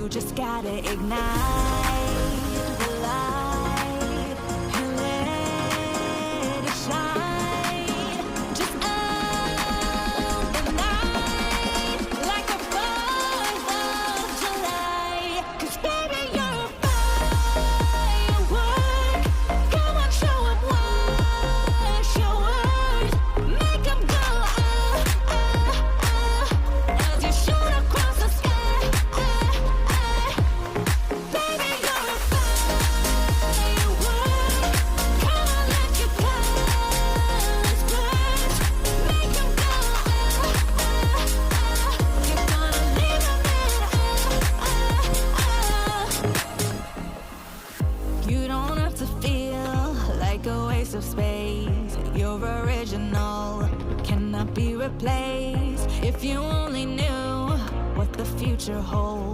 You just gotta ignite the light and let it shine. Just own the night like the 4th of July. 'Cause baby, you're a firework. Come on, show 'em what's your worth. Make 'em go as you shoot across the sky. Baby, you're a firework. Come on, let your colors burst. Make 'em go you're gonna leave 'em You don't have to feel like a waste of space. You're original, cannot be replaced. If you only knew what the future holds.